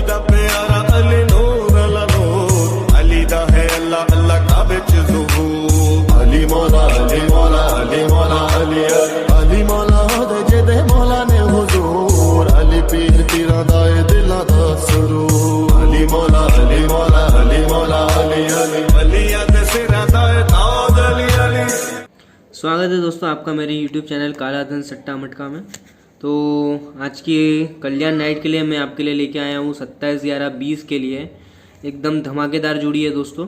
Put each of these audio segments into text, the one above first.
दा प्यारा अली नूर अला नूर अली दा है अल्लाह अल्लाह काबे च ज़ुहूर अली मौला अली मौला अली मौला अली अली मौला दे जेदे मौला ने हुजूर अली पीर पीरा दा ए दिलां दा सुरूर अली मौला अली मौला अली मौला अली अली अली दे सिरा दा ए ताज अली अली। स्वागत है दोस्तों आपका मेरे YouTube चैनल काला धन सट्टा मटका में। तो आज की कल्याण नाइट के लिए मैं आपके लिए लेके आया हूँ 27/11/20 के लिए एकदम धमाकेदार जोड़ी है दोस्तों।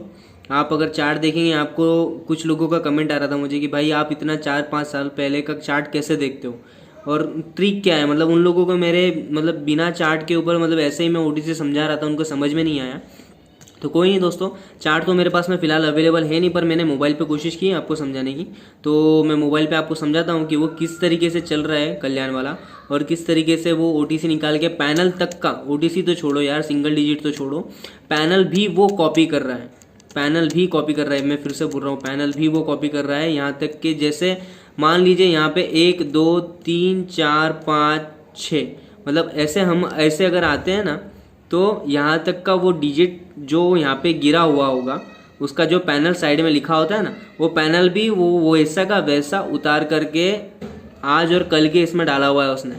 आप अगर चार्ट देखेंगे, आपको कुछ लोगों का कमेंट आ रहा था मुझे कि भाई आप इतना 4-5 साल पहले का चार्ट कैसे देखते हो और ट्रिक क्या है, मतलब उन लोगों को मेरे मतलब बिना चार्ट के ऊपर मतलब ऐसे ही मैं OTC समझा रहा था, उनको समझ में नहीं आया। तो कोई नहीं दोस्तों, चार्ट तो मेरे पास में फ़िलहाल अवेलेबल है नहीं, पर मैंने मोबाइल पे कोशिश की आपको समझाने की। तो मैं मोबाइल पे आपको समझाता हूँ कि वो किस तरीके से चल रहा है कल्याण वाला और किस तरीके से वो OTC निकाल के पैनल तक का, OTC तो छोड़ो यार, सिंगल डिजिट तो छोड़ो, पैनल भी वो कॉपी कर रहा है, पैनल भी कॉपी कर रहा है। मैं फिर से बोल रहा हूँ, पैनल भी वो कॉपी कर रहा है। यहाँ तक कि जैसे मान लीजिए यहाँ पे 1 2 3 4 5 6 मतलब ऐसे हम ऐसे अगर आते हैं ना, तो यहाँ तक का वो डिजिट जो यहाँ पे गिरा हुआ होगा, उसका जो पैनल साइड में लिखा होता है ना, वो पैनल भी वो ऐसा का वैसा उतार करके आज और कल के इसमें डाला हुआ है उसने।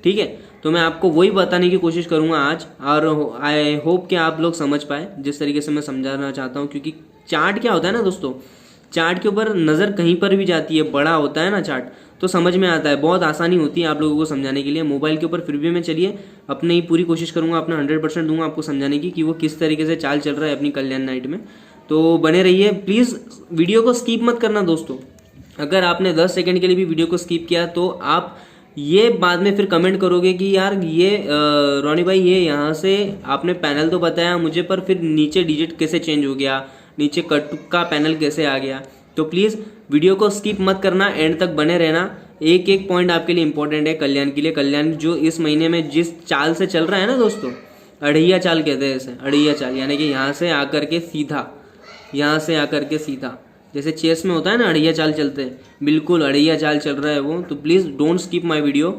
ठीक है, तो मैं आपको वही बताने की कोशिश करूँगा आज, और आई होप कि आप लोग समझ पाए जिस तरीके से मैं समझाना चाहता हूँ। क्योंकि चार्ट क्या होता है ना दोस्तों, चार्ट के ऊपर नज़र कहीं पर भी जाती है, बड़ा होता है ना चार्ट, तो समझ में आता है, बहुत आसानी होती है आप लोगों को समझाने के लिए। मोबाइल के ऊपर फिर भी मैं चलिए अपने ही पूरी कोशिश करूंगा, अपना 100% दूंगा आपको समझाने की कि वो किस तरीके से चाल चल रहा है अपनी कल्याण नाइट में। तो बने रहिए प्लीज़, वीडियो को स्किप मत करना दोस्तों। अगर आपने 10 सेकेंड के लिए भी वीडियो को स्किप किया तो आप ये बाद में फिर कमेंट करोगे कि यार ये रोनी भाई ये यहाँ से आपने पैनल तो बताया मुझे, पर फिर नीचे डिजिट कैसे चेंज हो गया, नीचे कट का पैनल कैसे आ गया। तो प्लीज़ वीडियो को स्किप मत करना, एंड तक बने रहना। एक एक पॉइंट आपके लिए इंपॉर्टेंट है कल्याण के लिए। कल्याण जो इस महीने में जिस चाल से चल रहा है ना दोस्तों, अड़हिया चाल कहते हैं इसे, अड़हिया चाल, यानी कि यहाँ से आकर के सीधा, यहाँ से आकर के सीधा, जैसे चेस में होता है ना अड़हिया चाल चलते हैं, बिल्कुल अड़हिया चाल चल रहा है वो। तो please don't skip my video,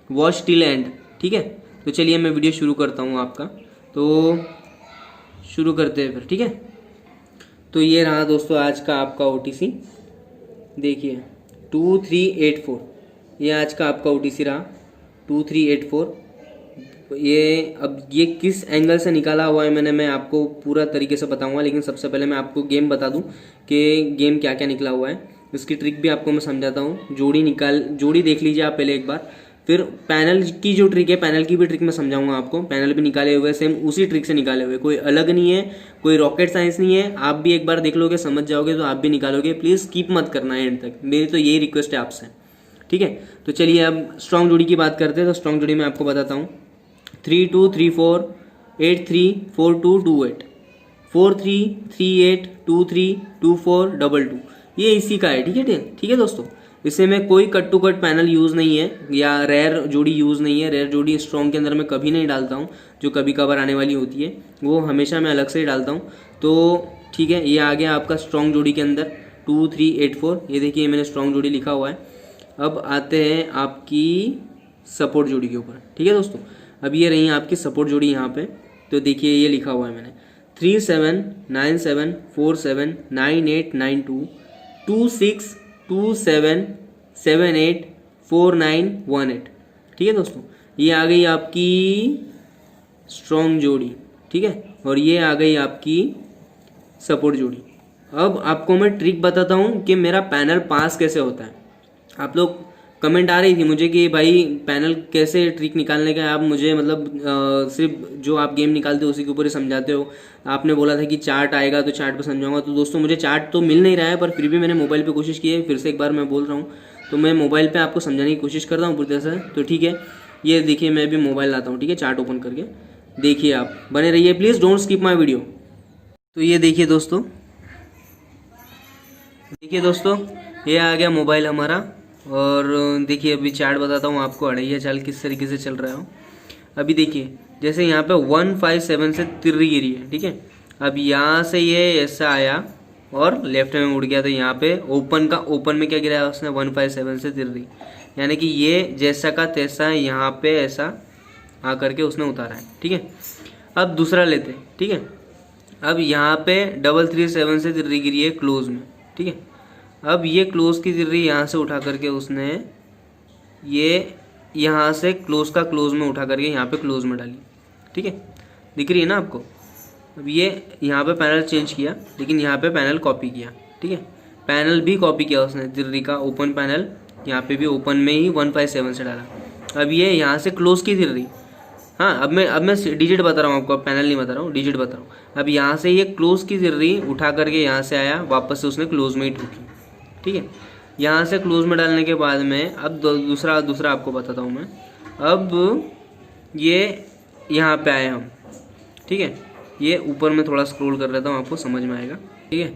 watch till and. ठीक है, तो चलिए मैं वीडियो शुरू करता हूँ आपका, तो शुरू करते हैं फिर। ठीक है, तो ये रहा दोस्तों आज का आपका OTC, देखिए 2384, ये आज का आपका OTC रहा 2384। ये अब ये किस एंगल से निकाला हुआ है मैं आपको पूरा तरीके से बताऊंगा, लेकिन सबसे पहले मैं आपको गेम बता दूं कि गेम क्या क्या निकला हुआ है, इसकी ट्रिक भी आपको मैं समझाता हूँ। जोड़ी देख लीजिए आप पहले एक बार, फिर पैनल की जो ट्रिक है, पैनल की भी ट्रिक मैं समझाऊंगा आपको। पैनल भी निकाले हुए सेम उसी ट्रिक से निकाले हुए, कोई अलग नहीं है, कोई रॉकेट साइंस नहीं है। आप भी एक बार देख लोगे, समझ जाओगे, तो आप भी निकालोगे। प्लीज़ स्किप मत करना एंड तक, मेरी तो यही रिक्वेस्ट है आपसे। ठीक है, तो चलिए अब स्ट्रॉन्ग जोड़ी की बात करते हैं। तो स्ट्रॉन्ग जोड़ी मैं आपको बताता हूँ, 3 2 3 4 8 3 4 2 2 8 4 3 3 8 2 3 2 4 2 2, ये इसी का है। ठीक है दोस्तों, इससे में कोई cut to cut panel use नहीं है या रेयर जोड़ी यूज़ नहीं है। रेयर जोड़ी स्ट्रॉन्ग के अंदर मैं कभी नहीं डालता हूँ, जो कभी कभार आने वाली होती है वो हमेशा मैं अलग से ही डालता हूँ। तो ठीक है, ये आ गया आपका स्ट्रॉन्ग जोड़ी के अंदर 2384, ये देखिए मैंने स्ट्रॉन्ग जोड़ी लिखा हुआ है। अब आते हैं आपकी सपोर्ट जोड़ी के ऊपर। ठीक है दोस्तों, अब ये रही आपकी सपोर्ट जोड़ी यहाँ पे। तो देखिए ये लिखा हुआ है मैंने 3 7 9 7 4 7 9 8 9 2 2 6 2 7 7 8 4 9 1 8। ठीक है दोस्तों, ये आ गई आपकी स्ट्रॉन्ग जोड़ी। ठीक है, और ये आ गई आपकी सपोर्ट जोड़ी। अब आपको मैं ट्रिक बताता हूँ कि मेरा पैनल पास कैसे होता है। आप लोग कमेंट आ रही थी मुझे कि भाई पैनल कैसे ट्रिक निकालने का है, आप मुझे मतलब सिर्फ जो आप गेम निकालते हो उसी के ऊपर ही समझाते हो। आपने बोला था कि चार्ट आएगा तो चार्ट पे समझाऊंगा। तो दोस्तों मुझे चार्ट तो मिल नहीं रहा है, पर फिर भी मैंने मोबाइल पे कोशिश की है। फिर से एक बार मैं बोल रहा हूँ, तो मैं मोबाइल पे आपको समझाने की कोशिश करता हूँ पूरी तरह से। तो ठीक है, ये देखिए मैं भी मोबाइल लाता हूँ। ठीक है, चार्ट ओपन करके देखिए, आप बने रहिए please, don't skip my video. तो ये देखिए दोस्तों, ये आ गया मोबाइल हमारा। और देखिए अभी चार्ट बताता हूँ आपको, अड़हिया चाल किस तरीके से चल रहा हो। अभी देखिए जैसे यहाँ पे 157 से तिर्री गिरी है। ठीक है, अब यहाँ से ये ऐसा आया और लेफ्ट में उड़ गया, तो यहाँ पे ओपन में क्या गिराया उसने, 157 से तिर्री, यानी कि ये जैसा का तैसा यहाँ पे ऐसा आकर के उसने उतारा है। ठीक है, अब दूसरा लेते हैं, ठीक है। अब यहाँ पे 337 से तिर्री गिरी है क्लोज में, ठीक है। अब ये क्लोज की तिर्री यहाँ से उठा करके उसने ये यहाँ से क्लोज का क्लोज में उठा करके यहाँ पे क्लोज में डाली, ठीक है, दिख रही है ना आपको। अब ये यहाँ पे पैनल चेंज किया, लेकिन यहाँ पे पैनल कॉपी किया, ठीक है, पैनल भी कॉपी किया उसने, तिर्री का ओपन पैनल यहाँ पे भी ओपन में ही 157 से डाला। अब ये यहाँ से क्लोज की तिर्री, हाँ अब मैं डिजिट बता रहा हूँ आपको, पैनल नहीं बता रहा हूँ, डिजिट बता रहा हूँ। अब यहाँ से ये क्लोज की तिर्री उठा करके यहाँ से आया, वापस से उसने क्लोज में ही ठोकी, ठीक है। यहाँ से क्लोज में डालने के बाद में अब दूसरा आपको बताता हूँ मैं। अब ये यहाँ पे आए हम, ठीक है, ये ऊपर में थोड़ा स्क्रॉल कर लेता हूँ, आपको समझ में आएगा, ठीक है।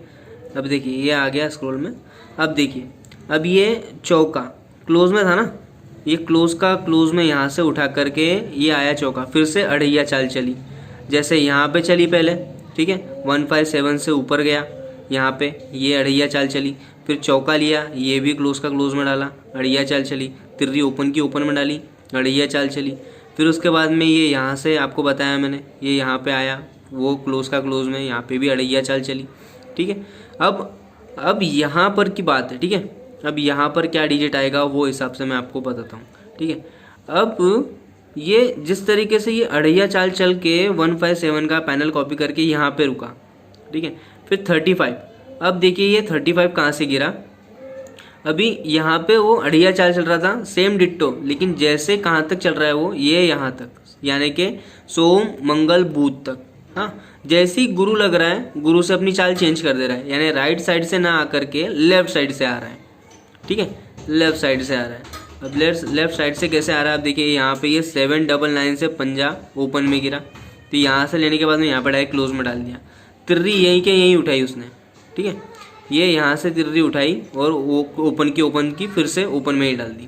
अब देखिए ये आ गया स्क्रॉल में। अब देखिए अब ये चौका क्लोज में था ना, ये क्लोज का क्लोज में यहाँ से उठा करके ये आया चौका, फिर से अड़ैया चाल चली, जैसे यहाँ पे चली पहले, ठीक है, 157 से ऊपर गया, यहाँ पे ये अड़ैया चाल चली, फिर चौका लिया, ये भी क्लोज का क्लोज में डाला, अड़ैया चाल चली, तिर्री ओपन की ओपन में डाली, अड़ैया चाल चली। फिर उसके बाद में ये यहाँ से आपको बताया मैंने, ये यहाँ पे आया, वो क्लोज का क्लोज में, यहाँ पे भी अड़ैया चाल चली, ठीक है। अब यहाँ पर की बात है, ठीक है। अब यहाँ पर क्या डिजिट आएगा वो हिसाब से मैं आपको बताता हूँ, ठीक है। अब ये जिस तरीके से ये अड़ैया चाल चल के 157 का पैनल कॉपी करके यहाँ पे रुका, ठीक है, फिर 35। अब देखिए ये 35 कहाँ से गिरा, अभी यहाँ पे वो अड़ैया चाल चल रहा था, सेम डिट्टो, लेकिन जैसे कहाँ तक चल रहा है वो, ये यहाँ तक, यानी कि सोम मंगल बुध तक, हाँ। जैसे ही गुरु लग रहा है, गुरु से अपनी चाल चेंज कर दे रहा है, यानी राइट साइड से ना आकर के लेफ्ट साइड से आ रहा है, ठीक है, लेफ्ट साइड से आ रहा है। अब लेफ्ट साइड से कैसे आ रहा है, आप देखिए यहाँ पे ये 799 से पंजा ओपन में गिरा, तो यहाँ से लेने के बाद में यहाँ पर डायरेक्ट क्लोज में डाल दिया, तिर्री यहीं के यहीं उठाई उसने, ठीक है, ये यहाँ से तिर्री उठाई और वो ओपन की फिर से ओपन में ही डाल दी,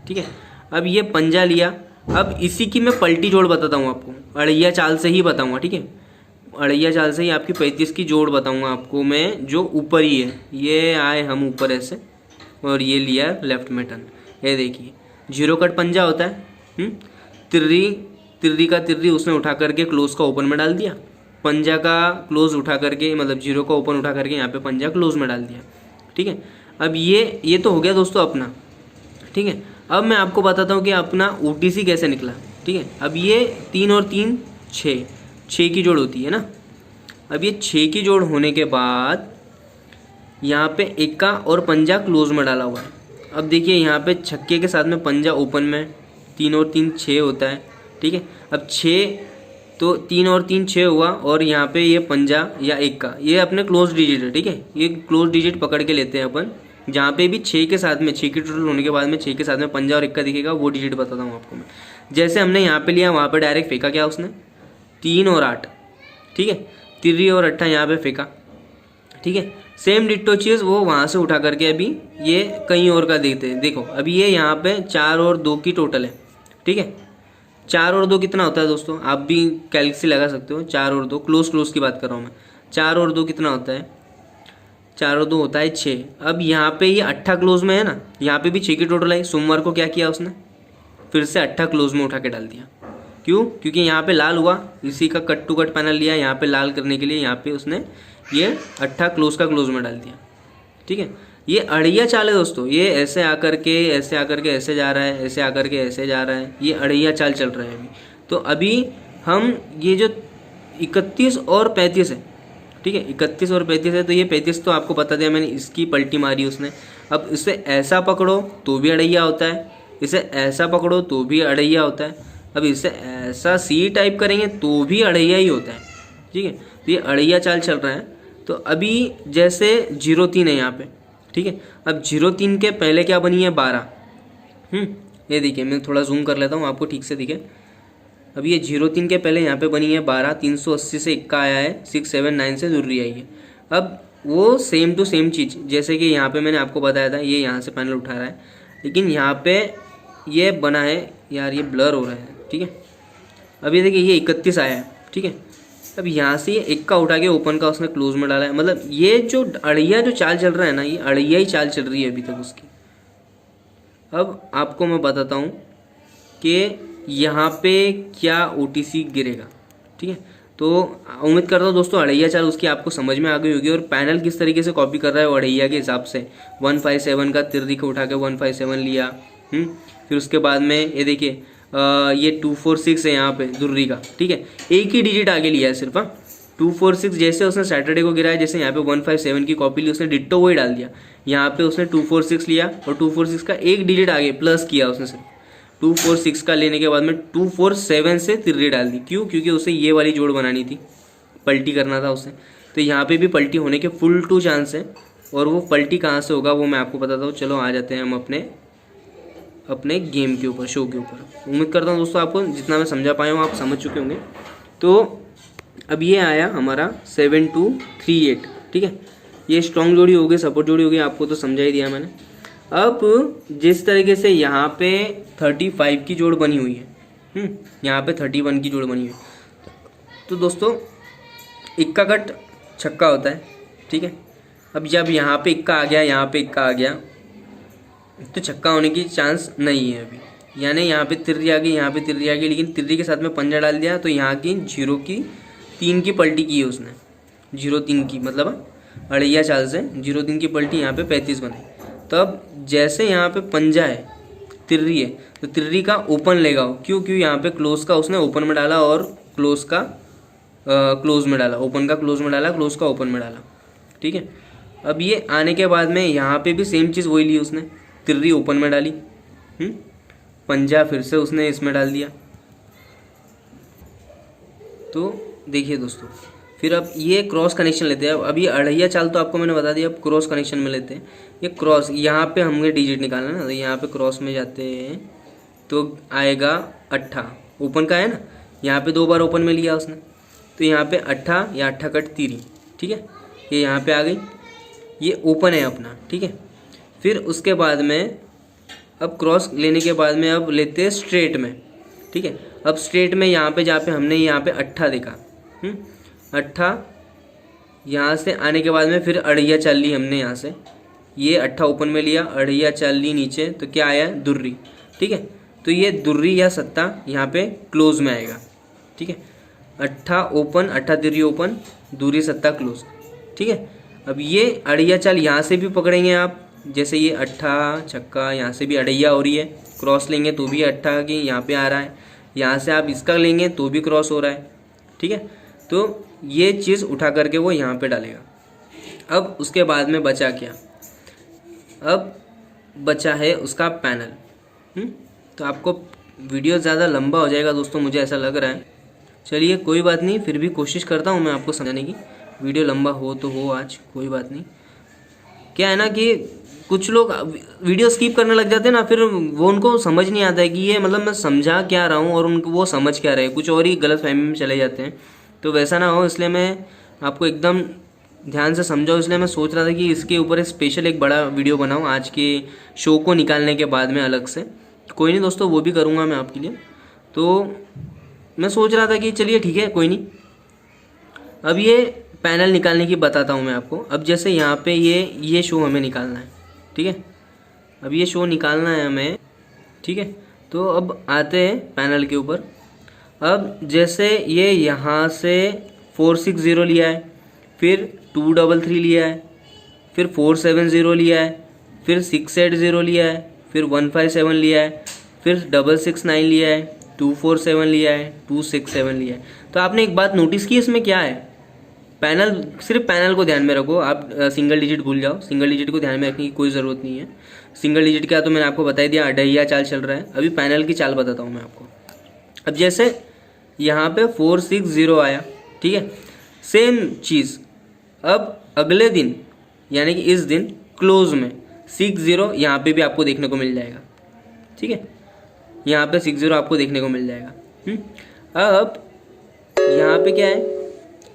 ठीक है। अब ये पंजा लिया, अब इसी की मैं पलटी जोड़ बताता हूँ आपको, अड़ैया चाल से ही बताऊँगा, ठीक है, अड़ैया चाल से ही आपकी 35 की जोड़ बताऊँगा आपको मैं, जो ऊपर ही है, ये आए हम ऊपर ऐसे और ये लिया लेफ्ट में टर्न, ये देखिए 0 कट पंजा होता है, तिर्री का तिर्री उसने उठा करके क्लोज का ओपन में डाल दिया, पंजा का क्लोज उठा करके, मतलब 0 का ओपन उठा करके यहाँ पे पंजा क्लोज में डाल दिया, ठीक है। अब ये तो हो गया दोस्तों अपना, ठीक है। अब मैं आपको बताता हूँ कि अपना OTC कैसे निकला, ठीक है। अब ये 3 और 3 6 की जोड़ होती है ना। अब ये 6 की जोड़ होने के बाद यहाँ पे इक्का और पंजा क्लोज में डाला हुआ है। अब देखिए यहाँ पे छक्के के साथ में पंजा ओपन में, 3 और 3 6 होता है, ठीक है। अब 6 तो 3 और 3 6 हुआ, और यहाँ पे ये पंजा या इक्का, ये अपने क्लोज डिजिट है, ठीक है। ये क्लोज डिजिट पकड़ के लेते हैं अपन, जहाँ पे भी 6 के साथ में, 6 की टोटल होने के बाद में 6 के साथ में पंजा और इक्का दिखेगा, वो डिजिट बताता हूँ आपको मैं। जैसे हमने यहाँ पे लिया, वहाँ पे डायरेक्ट फेंका क्या उसने, 3 और 8, ठीक है, तिर्री और अट्ठा यहाँ पे फेंका, ठीक है। सेम डिट्टो चीज़ वो वहाँ से उठा करके अभी ये कहीं और का देखते हैं। देखो अभी ये यहाँ पे 4 और 2 की टोटल है, ठीक है। 4 और 2 कितना होता है दोस्तों, आप भी कैलकुलेट लगा सकते हो। 4 और 2 क्लोज की बात कर रहा हूँ मैं। 4 और 2 कितना होता है, 4 और 2 होता है 6। अब यहाँ पे ये अट्ठा क्लोज में है ना, यहाँ पे भी 6 की टोटल है। सोमवार को क्या किया उसने, फिर से अट्ठा क्लोज में उठा के डाल दिया। क्यों, क्योंकि यहाँ पे लाल हुआ, इसी का कट टू कट पैनल लिया यहाँ पे लाल करने के लिए, यहाँ पे उसने ये अट्ठा क्लोज का क्लोज में डाल दिया, ठीक है। ये अड़ैया चाल है दोस्तों, ये ऐसे आकर के ऐसे जा रहा है, ऐसे आकर के ऐसे जा रहा है, ये अड़ैया चाल चल रहा है अभी। तो अभी हम ये जो 31 और 35 है, ठीक है, 31 और 35 है, तो ये 35 तो आपको बता दिया मैंने, इसकी पलटी मारी उसने। अब इसे ऐसा पकड़ो तो भी अड़ैया होता है, इसे ऐसा पकड़ो तो भी अड़ैया होता है। अब इसे ऐसा सी टाइप करेंगे तो भी अड़ैया ही होता है, ठीक है। तो ये अड़ैया चाल चल रहा है। तो अभी जैसे 03 है यहाँ पे, ठीक है। अब 03 के पहले क्या बनी है, 12। ये देखिए, मैं थोड़ा जूम कर लेता हूँ आपको ठीक से दिखे। अब ये 03 के पहले यहाँ पे बनी है 12, 380 से इक्का आया है, 679 से दुर्री आई है। अब वो सेम टू सेम चीज़, जैसे कि यहाँ पे मैंने आपको बताया था, ये यहाँ से पैनल उठा रहा है, लेकिन यहाँ पे ये बना है, यार ये ब्लर हो रहा है, ठीक है। अब ये देखिए ये 31 आया है, ठीक है। अब यहाँ से ये इक्का उठा के ओपन का उसने क्लोज में डाला है। मतलब ये जो अड़ैया जो चाल चल रहा है ना, ये अड़ैया ही चाल चल रही है अभी तक उसकी। अब आपको मैं बताता हूँ कि यहाँ पे क्या OTC गिरेगा, ठीक है। तो उम्मीद करता हूँ दोस्तों अढ़ैया चाल उसकी आपको समझ में आ गई होगी और पैनल किस तरीके से कॉपी कर रहा है वो अढ़ैया के हिसाब से 157 का तिर्री को उठा के 157 लिया। फिर उसके बाद में ये देखिए ये 246 है यहाँ पे दुर्री का, ठीक है, एक ही डिजिट आगे लिया है सिर्फ। 246 जैसे उसने सैटरडे को गिराया, जैसे यहाँ पे 157 की कॉपी ली उसने डिट्टो वही डाल दिया। यहाँ पे उसने 246 लिया और 246 का एक डिजिट आगे प्लस किया उसने सिर्फ। 246 का लेने के बाद में 247 से तिर्री डाल दी। क्यों? क्योंकि उसे ये वाली जोड़ बनानी थी, पलटी करना था उसे। तो यहाँ पे भी पलटी होने के फुल 2 चांस है और वो पलटी कहाँ से होगा वो मैं आपको बताता हूँ। चलो आ जाते हैं हम अपने गेम के ऊपर, शो के ऊपर। उम्मीद करता हूँ दोस्तों आपको जितना मैं समझा पाया हूँ आप समझ चुके होंगे। तो अब ये आया हमारा 7238, ठीक है, ये स्ट्रॉन्ग जोड़ी होगी, सपोर्ट जोड़ी होगी, आपको तो समझा ही दिया मैंने। अब जिस तरीके से यहाँ पे 35 की जोड़ बनी हुई है, यहाँ पे 31 की जोड़ बनी हुई है, तो दोस्तों इक्का कट छक्का होता है, ठीक है। अब जब यहाँ पे इक्का आ गया, यहाँ पे इक्का आ गया, तो छक्का होने की चांस नहीं है अभी। यानी यहाँ पे तिर्री आ गई, यहाँ पे तिर्री आ गई, लेकिन तिर्री के साथ में पंजा डाल दिया तो यहाँ की 0 की 3 की पलटी की है उसने, 0-3 की, मतलब अढ़ैया चाल से 0-3 की पलटी, यहाँ पे 35 बनाई। तब जैसे यहाँ पे पंजा है, तिर्री है, तो तिर्री का ओपन लेगा वो। क्यों? यहाँ पे क्लोज का उसने ओपन में डाला और क्लोज का क्लोज में डाला, ओपन का क्लोज में डाला, क्लोज का ओपन में डाला, ठीक है। अब ये आने के बाद में यहाँ पे भी सेम चीज़ वही ली उसने, तिर्री ओपन में डाली, पंजा फिर से उसने इसमें डाल दिया। तो देखिए दोस्तों, फिर अब ये क्रॉस कनेक्शन लेते हैं। अब ये अढ़ैया चाल तो आपको मैंने बता दिया, अब क्रॉस कनेक्शन में लेते हैं। ये क्रॉस, यहाँ पे हमें डिजिट निकालना है ना, तो यहाँ पे क्रॉस में जाते हैं तो आएगा 8, ओपन का है ना, यहाँ पे 2 बार ओपन में लिया उसने, तो यहाँ पे 8 या 8 कट तिरी, ठीक है, ये यहाँ पे आ गई, ये ओपन है अपना, ठीक है। फिर उसके बाद में अब क्रॉस लेने के बाद में अब लेते हैं स्ट्रेट में, ठीक है। अब स्ट्रेट में यहाँ पे जहाँ पे हमने यहाँ पे 8 देखा, 8 यहाँ से आने के बाद में फिर अढ़ैया चाल ली हमने, यहाँ से ये 8 ओपन में लिया, अढ़ैया चाल ली नीचे, तो क्या आया? दुर्री, ठीक है। तो ये दुर्री या सत्ता यहाँ पे क्लोज में आएगा, ठीक है। 8 ओपन, 8 तिर्री ओपन, दुर्री सत्ता क्लोज, ठीक है। अब ये अढ़ैया चाल यहाँ से भी पकड़ेंगे आप, जैसे ये 8 छक्का, यहाँ से भी अढ़ैया हो रही है, क्रॉस लेंगे तो भी 8 की यहाँ पे आ रहा है, यहाँ से आप इसका लेंगे तो भी क्रॉस हो रहा है, ठीक है। तो ये चीज़ उठा करके वो यहाँ पे डालेगा। अब उसके बाद में बचा क्या? अब बचा है उसका पैनल। तो आपको वीडियो ज़्यादा लंबा हो जाएगा दोस्तों, मुझे ऐसा लग रहा है। चलिए कोई बात नहीं, फिर भी कोशिश करता हूँ मैं आपको समझाने की। वीडियो लंबा हो तो हो आज, कोई बात नहीं। क्या है ना कि कुछ लोग वीडियो स्किप करने लग जाते हैं ना, फिर वो उनको समझ नहीं आता है कि ये मतलब मैं समझा क्या रहा हूँ और उनको वो समझ क्या रहे, कुछ और ही गलत फहमी में चले जाते हैं। तो वैसा ना हो, इसलिए मैं आपको एकदम ध्यान से समझाऊँ। इसलिए मैं सोच रहा था कि इसके ऊपर एक स्पेशल एक बड़ा वीडियो बनाऊँ आज के शो को निकालने के बाद में अलग से। कोई नहीं दोस्तों, वो भी करूँगा मैं आपके लिए। तो मैं सोच रहा था कि चलिए ठीक है, कोई नहीं। अब ये पैनल निकालने की बताता हूँ मैं आपको। अब जैसे यहाँ पे ये शो हमें निकालना है, ठीक है। अब ये शो निकालना है हमें, ठीक है। तो अब आते हैं पैनल के ऊपर। अब जैसे ये यहाँ से 460 लिया है, फिर 233 लिया है, फिर 470 लिया है, फिर 680 लिया है, फिर 157 लिया है, फिर 669 लिया है, 247 लिया है, 267 लिया है। तो आपने एक बात नोटिस की इसमें क्या है? पैनल, सिर्फ पैनल को ध्यान में रखो आप, सिंगल डिजिट भूल जाओ। सिंगल डिजिट को ध्यान में रखने की कोई ज़रूरत नहीं है। सिंगल डिजिट का तो मैंने आपको बता ही दिया, अढ़ैया चाल चल रहा है। अभी पैनल की चाल बताता हूँ मैं आपको। अब जैसे यहाँ पे 460 आया, ठीक है, सेम चीज़। अब अगले दिन यानी कि इस दिन क्लोज में 60 यहाँ पे भी आपको देखने को मिल जाएगा, ठीक है। यहाँ पे 60 आपको देखने को मिल जाएगा। अब यहाँ पे क्या है?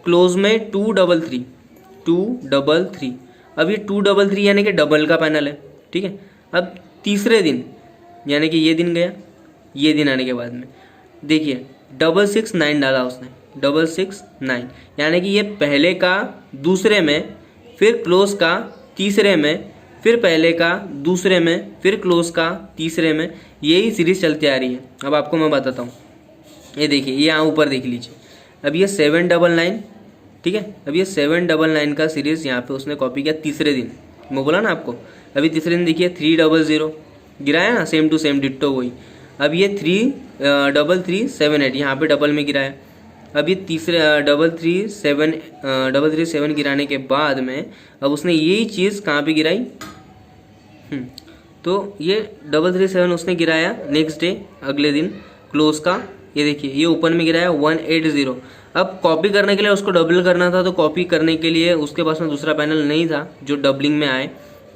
क्लोज में 233। अब ये 233 यानी कि डबल का पैनल है, ठीक है। अब तीसरे दिन यानी कि ये दिन गया, ये दिन आने के बाद में देखिए 669 डाला उसने, 669 यानी कि ये पहले का दूसरे में, फिर क्लोज का तीसरे में, फिर पहले का दूसरे में, फिर क्लोज का तीसरे में, यही सीरीज चलती आ रही है। अब आपको मैं बताता हूँ। ये देखिए, ये यहाँ ऊपर देख लीजिए, अब ये 799, ठीक है, अब ये 799 का सीरीज़ यहाँ पे उसने कॉपी किया तीसरे दिन। मैं बोला ना आपको, अभी तीसरे दिन देखिए 300 गिराया ना, सेम टू सेम डिट्टो वही। अब ये 33378 यहाँ पे डबल में गिराया। अब ये तीसरे 337 गिराने के बाद में अब उसने यही चीज़ कहाँ पे गिराई, तो ये 337 उसने गिराया नेक्स्ट डे, अगले दिन क्लोज का। ये देखिए ये ओपन में गिराया 180। अब कॉपी करने के लिए उसको डबल करना था, तो कॉपी करने के लिए उसके पास में दूसरा पैनल नहीं था जो डबलिंग में आए,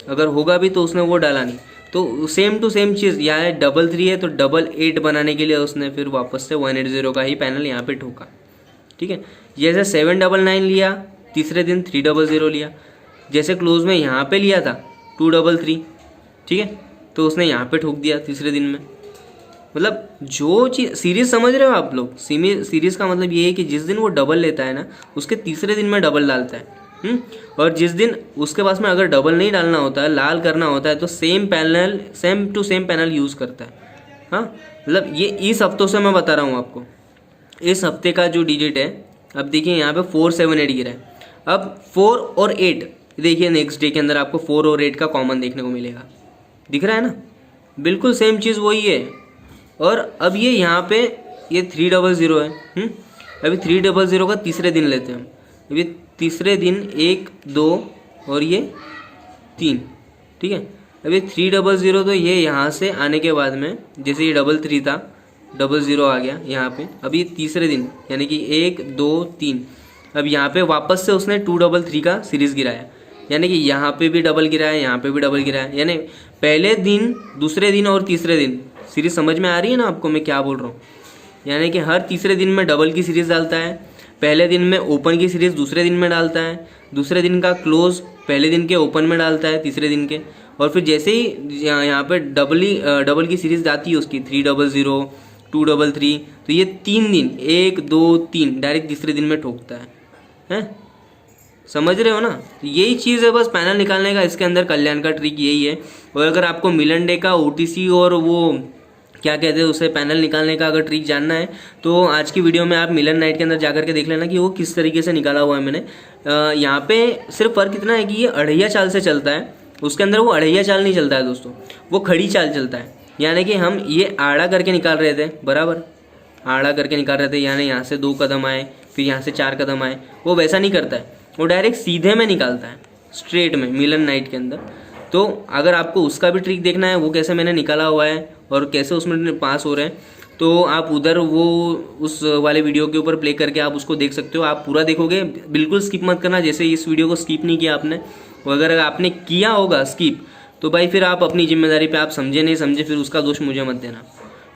अगर होगा भी तो उसने वो डाला नहीं। तो सेम टू सेम चीज़ यहाँ 333 है, तो 88 बनाने के लिए उसने फिर वापस से 180 का ही पैनल यहाँ पे ठोका, ठीक है। जैसे 799 लिया तीसरे दिन 300 लिया, जैसे क्लोज में यहाँ पे लिया था 233, ठीक है, तो उसने यहाँ पे ठोक दिया तीसरे दिन में। मतलब जो चीज़ सीरीज समझ रहे हो आप लोग, सीरीज का मतलब ये है कि जिस दिन वो डबल लेता है ना, उसके तीसरे दिन में डबल डालता है। और जिस दिन उसके पास में अगर डबल नहीं डालना होता है, लाल करना होता है, तो same to same panel use करता है। हाँ, मतलब ये इस हफ्तों से मैं बता रहा हूँ आपको, इस हफ्ते का जो डिजिट है। अब देखिए यहाँ पे 478 गिरा है। अब 4 और 8 देखिए नेक्स्ट डे के अंदर आपको 4 और 8 का कॉमन देखने को मिलेगा, दिख रहा है ना, बिल्कुल सेम चीज़ वही है। और अब ये यहाँ पे ये 300 है। अभी 300 का तीसरे दिन लेते हैं हम। अभी तीसरे दिन 1 2 और ये 3, ठीक है। अभी 300 तो ये यहाँ से आने के बाद में, जैसे ये 33 था 00 आ गया यहाँ पे। अभी तीसरे दिन यानी कि 1 2 3, अब यहाँ पे वापस से उसने 233 का सीरीज़ गिराया, यानी कि यहाँ पे भी डबल गिराया, यहाँ पे भी डबल गिराया। यानी पहले दिन, दूसरे दिन और तीसरे दिन सीरीज़ समझ में आ रही है ना आपको मैं क्या बोल रहा हूँ। यानी कि हर तीसरे दिन में डबल की सीरीज़ डालता है, पहले दिन में ओपन की सीरीज़ दूसरे दिन में डालता है, दूसरे दिन का क्लोज पहले दिन के ओपन में डालता है तीसरे दिन के, और फिर जैसे ही यहाँ पे डबल की सीरीज़ आती है उसकी 300 233, तो ये 3 दिन 1 2 3 डायरेक्ट तीसरे दिन में ठोकता है। हैं, समझ रहे हो ना। तो यही चीज़ है बस पैनल निकालने का, इसके अंदर कल्याण का ट्रिक यही है। और अगर आपको मिलन डे का OTC और वो क्या कहते हैं उसे पैनल निकालने का अगर ट्रिक जानना है, तो आज की वीडियो में आप मिलन नाइट के अंदर जाकर के देख लेना कि वो किस तरीके से निकाला हुआ है मैंने। यहाँ पे सिर्फ फ़र्क इतना है कि ये अढ़ैया चाल से चलता है, उसके अंदर वो अढ़ैया चाल नहीं चलता है दोस्तों, वो खड़ी चाल चलता है। यानी कि हम ये आड़ा करके निकाल रहे थे, बराबर आड़ा करके निकाल रहे थे, यानी यहाँ से 2 कदम आए, फिर यहाँ से 4 कदम आए, वो वैसा नहीं करता है, वो डायरेक्ट सीधे में निकालता है, स्ट्रेट में मिलन नाइट के अंदर। तो अगर आपको उसका भी ट्रिक देखना है, वो कैसे मैंने निकाला हुआ है और कैसे उसमें पास हो रहे हैं, तो आप उधर वो उस वाले वीडियो के ऊपर प्ले करके आप उसको देख सकते हो। आप पूरा देखोगे, बिल्कुल स्किप मत करना, जैसे इस वीडियो को स्किप नहीं किया आपने। और अगर आपने किया होगा स्किप, तो भाई फिर आप अपनी जिम्मेदारी पे, आप समझे नहीं समझे फिर उसका दोष मुझे मत देना,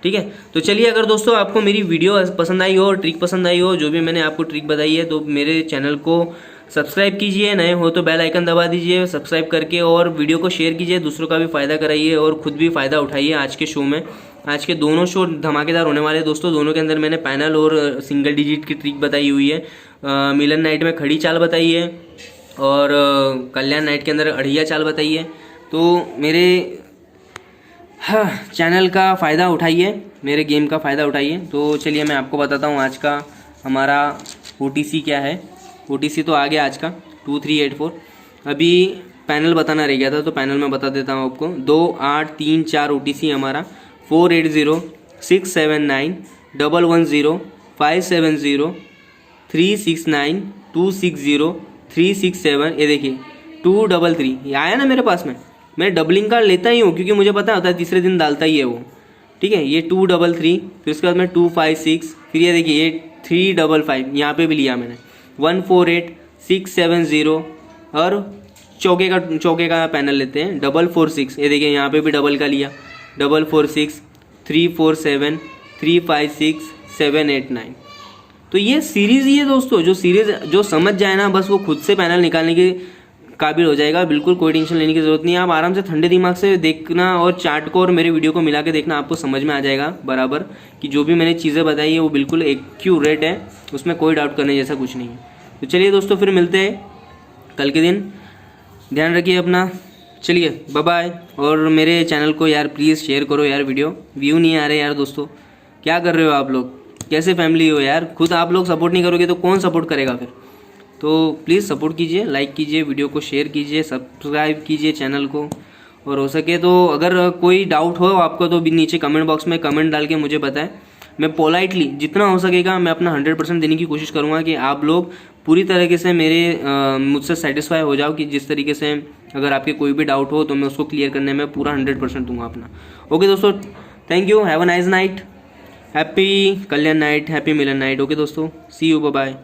ठीक है। तो चलिए, अगर दोस्तों आपको मेरी वीडियो पसंद आई हो, ट्रिक पसंद आई हो, जो भी मैंने आपको ट्रिक बताई है, तो मेरे चैनल को सब्सक्राइब कीजिए, नए हो तो बेल आइकन दबा दीजिए सब्सक्राइब करके, और वीडियो को शेयर कीजिए, दूसरों का भी फ़ायदा कराइए और खुद भी फ़ायदा उठाइए आज के शो में। आज के दोनों शो धमाकेदार होने वाले हैं दोस्तों। दोनों के अंदर मैंने पैनल और सिंगल डिजिट की ट्रिक बताई हुई है। मिलन नाइट में खड़ी चाल बताई है और कल्याण नाइट के अंदर अढ़िया चाल बताई है। तो मेरे चैनल का फ़ायदा उठाइए, मेरे गेम का फ़ायदा उठाइए। तो चलिए मैं आपको बताता हूँ आज का हमारा OTC क्या है। OTC तो आ गया आज का 2384। अभी पैनल बताना रह गया था, तो पैनल में बता देता हूँ आपको। 2 8 3 4 OTC हमारा 480 679 110 570 369 260 367। ये देखिए 233 ये आया ना मेरे पास में। मैं डबलिंग का लेता ही हूँ क्योंकि मुझे पता होता है तीसरे दिन डालता ही है वो, ठीक है। ये 233, फिर उसके बाद में 256, फिर ये देखिए ये 355, यहाँ पे भी लिया मैंने 148 670, और चौके का पैनल लेते हैं 446। ये देखिए यहाँ पे भी डबल का लिया 446 347 356 789। तो ये सीरीज़ ही है दोस्तों। जो सीरीज़ जो समझ जाए ना, बस वो खुद से पैनल निकालने के काबिल हो जाएगा। बिल्कुल कोई टेंशन लेने की ज़रूरत नहीं है। आप आराम से ठंडे दिमाग से देखना और चार्ट को और मेरे वीडियो को मिला के देखना, आपको समझ में आ जाएगा बराबर कि जो भी मैंने चीज़ें बताई है वो बिल्कुल एक्यूरेट है, उसमें कोई डाउट करने जैसा कुछ नहीं है। तो चलिए दोस्तों, फिर मिलते हैं कल के दिन। ध्यान रखिए अपना। चलिए बाय बाय। और मेरे चैनल को यार प्लीज़ शेयर करो यार, वीडियो व्यू नहीं आ रहे यार दोस्तों, क्या कर रहे हो आप लोग। कैसे फैमिली हो यार, खुद आप लोग सपोर्ट नहीं करोगे तो कौन सपोर्ट करेगा फिर। तो प्लीज़ सपोर्ट कीजिए, लाइक कीजिए, वीडियो को शेयर कीजिए, सब्सक्राइब कीजिए चैनल को, और हो सके तो अगर कोई डाउट हो आपको तो भी नीचे कमेंट बॉक्स में कमेंट डाल के मुझे बताएं। मैं पोलाइटली जितना हो सकेगा मैं अपना 100% देने की कोशिश करूँगा कि आप लोग पूरी तरीके से मुझसे सेटिस्फाई हो जाओ, कि जिस तरीके से अगर आपके कोई भी डाउट हो तो मैं उसको क्लियर करने में पूरा 100% दूंगा अपना। ओके दोस्तों, thank you, have a nice night, happy Kalyan night, happy Milan night. Okay दोस्तों, सी यू, बाय बाय।